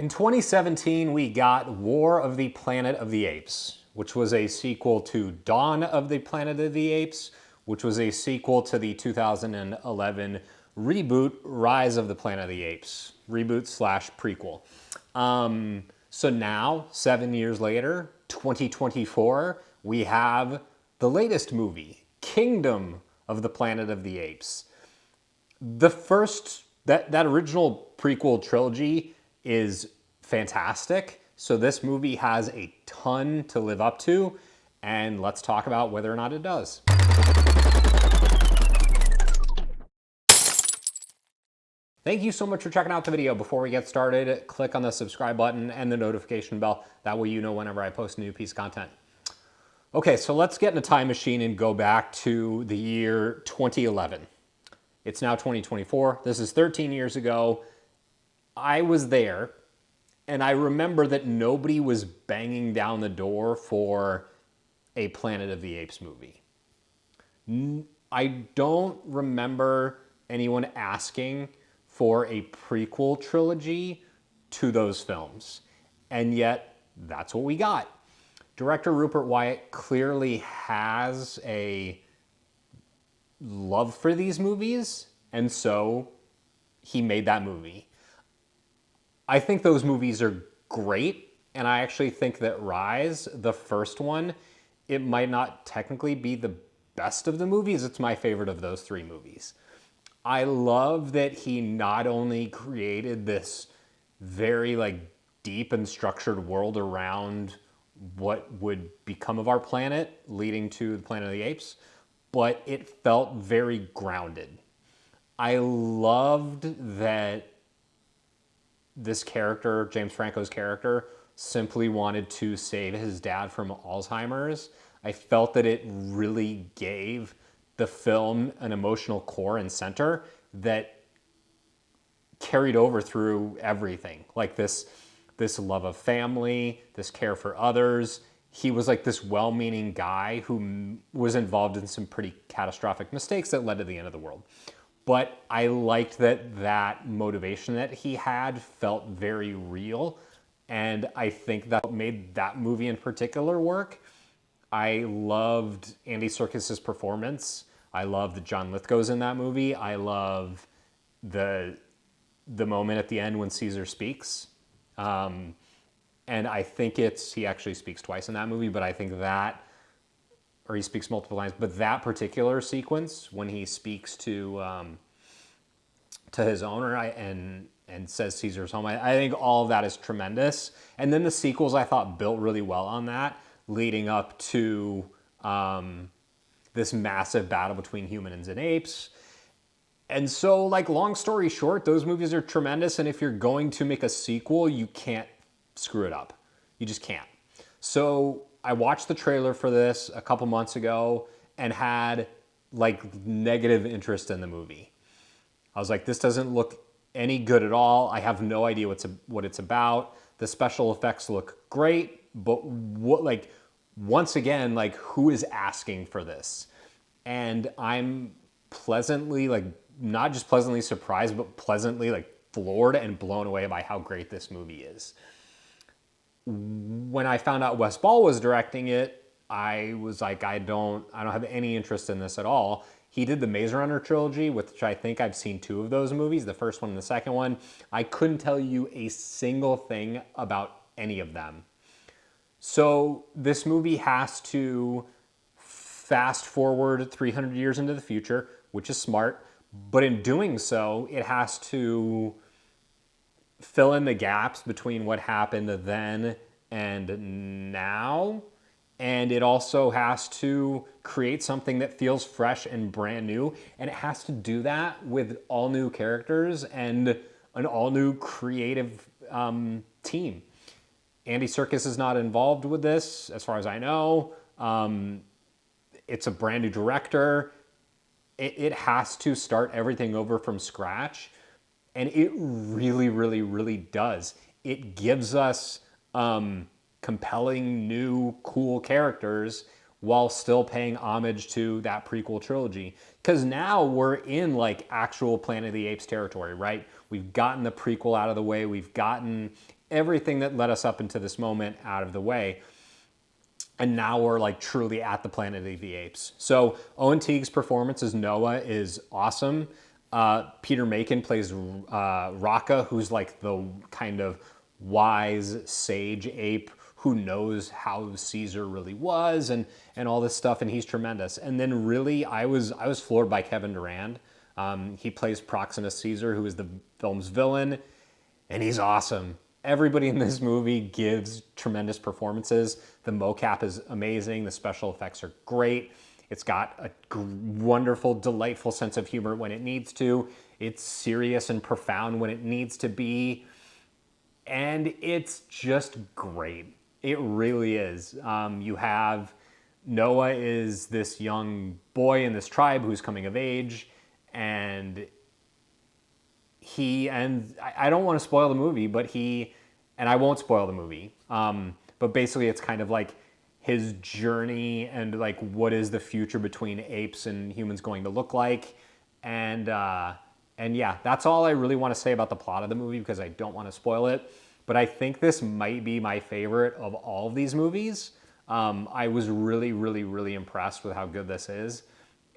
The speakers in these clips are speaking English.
In 2017, we got War of the Planet of the Apes, which was a sequel to Dawn of the Planet of the Apes, which was a sequel to the 2011 reboot Rise of the Planet of the Apes, reboot slash prequel. So now, 7 years later, 2024, we have the latest movie, Kingdom of the Planet of the Apes. The first, that original prequel trilogy is fantastic. So this movie has a ton to live up to, and let's talk about whether or not it does. Thank you so much for checking out the video. Before we get started, click on the subscribe button and the notification bell. That way you know whenever I post a new piece of content. Okay, so let's get in a time machine and go back to the year 2011. It's now 2024. This is 13 years ago. I was there, and I remember that nobody was banging down the door for a Planet of the Apes movie. I don't remember anyone asking for a prequel trilogy to those films, and yet that's what we got. Director Rupert Wyatt clearly has a love for these movies, and so he made that movie. I think those movies are great, and I actually think that Rise, the first one, it might not technically be the best of the movies. It's my favorite of those three movies. I love that he not only created this very deep and structured world around what would become of our planet leading to the Planet of the Apes, but it felt very grounded. I loved that this character, James Franco's character, simply wanted to save his dad from Alzheimer's. I felt that it really gave the film an emotional core and center that carried over through everything. Like this love of family, this care for others. He was like this well-meaning guy who was involved in some pretty catastrophic mistakes that led to the end of the world. But I liked that motivation that he had felt very real. And I think that made that movie in particular work. I loved Andy Serkis's performance. I loved John Lithgow's in that movie. I love the moment at the end when Caesar speaks. And I think he actually speaks twice in that movie, but I think or he speaks multiple times, but that particular sequence when he speaks to his owner and says Caesar's home, I think all of that is tremendous. And then the sequels I thought built really well on that, leading up to this massive battle between humans and apes. And so, long story short, those movies are tremendous, and if you're going to make a sequel, you can't screw it up. You just can't. So I watched the trailer for this a couple months ago and had negative interest in the movie. I was like, this doesn't look any good at all. I have no idea what it's about. The special effects look great, but once again, who is asking for this? And I'm pleasantly, not just pleasantly surprised, but pleasantly floored and blown away by how great this movie is. When I found out Wes Ball was directing it, I was like, I don't have any interest in this at all. He did the Maze Runner trilogy, which I think I've seen 2 of those movies, the first one and the second one. I couldn't tell you a single thing about any of them. So this movie has to fast forward 300 years into the future, which is smart, but in doing so, it has to fill in the gaps between what happened then and now. And it also has to create something that feels fresh and brand new. And it has to do that with all new characters and an all new creative team. Andy Serkis is not involved with this, as far as I know. It's a brand new director. It has to start everything over from scratch. And it really, really, really does. It gives us compelling, new, cool characters while still paying homage to that prequel trilogy. Because now we're in actual Planet of the Apes territory, right? We've gotten the prequel out of the way. We've gotten everything that led us up into this moment out of the way. And now we're like truly at the Planet of the Apes. So Owen Teague's performance as Noah is awesome. Peter Macon plays Raka, who's like the kind of wise sage ape who knows how Caesar really was and all this stuff, and he's tremendous. And then really, I was floored by Kevin Durand. He plays Proxenus Caesar, who is the film's villain, and he's awesome. Everybody in this movie gives tremendous performances. The mocap is amazing. The special effects are great. It's got a wonderful, delightful sense of humor when it needs to. It's serious and profound when it needs to be. And it's just great. It really is. You have Noah is this young boy in this tribe who's coming of age, and I don't want to spoil the movie, but and I won't spoil the movie, but basically it's kind of like his journey and like what is the future between apes and humans going to look like, and yeah, that's all I really want to say about the plot of the movie because I don't want to spoil it. But I think this might be my favorite of all of these movies. I was really, really, really impressed with how good this is.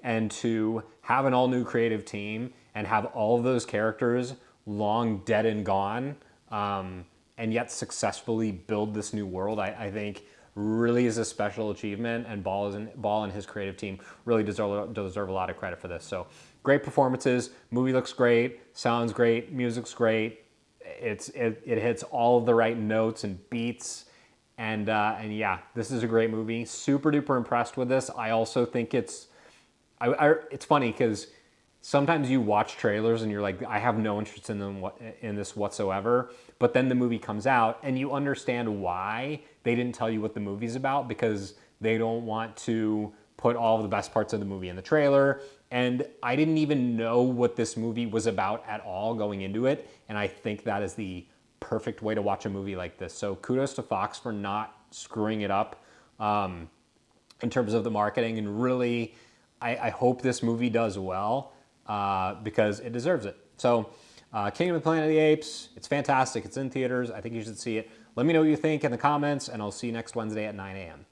And to have an all-new creative team and have all of those characters long dead and gone, and yet successfully build this new world, I think really is a special achievement. And Ball and his creative team really deserve a lot of credit for this. So great performances, movie looks great, sounds great, music's great. It hits all of the right notes and beats, and yeah, this is a great movie. Super duper impressed with this. I also think it's funny because sometimes you watch trailers and you're like, I have no interest in this whatsoever. But then the movie comes out and you understand why they didn't tell you what the movie's about, because they don't want to put all of the best parts of the movie in the trailer. And I didn't even know what this movie was about at all going into it. And I think that is the perfect way to watch a movie like this. So kudos to Fox for not screwing it up in terms of the marketing. And really, I hope this movie does well because it deserves it. So Kingdom of the Planet of the Apes, it's fantastic. It's in theaters. I think you should see it. Let me know what you think in the comments, and I'll see you next Wednesday at 9 a.m.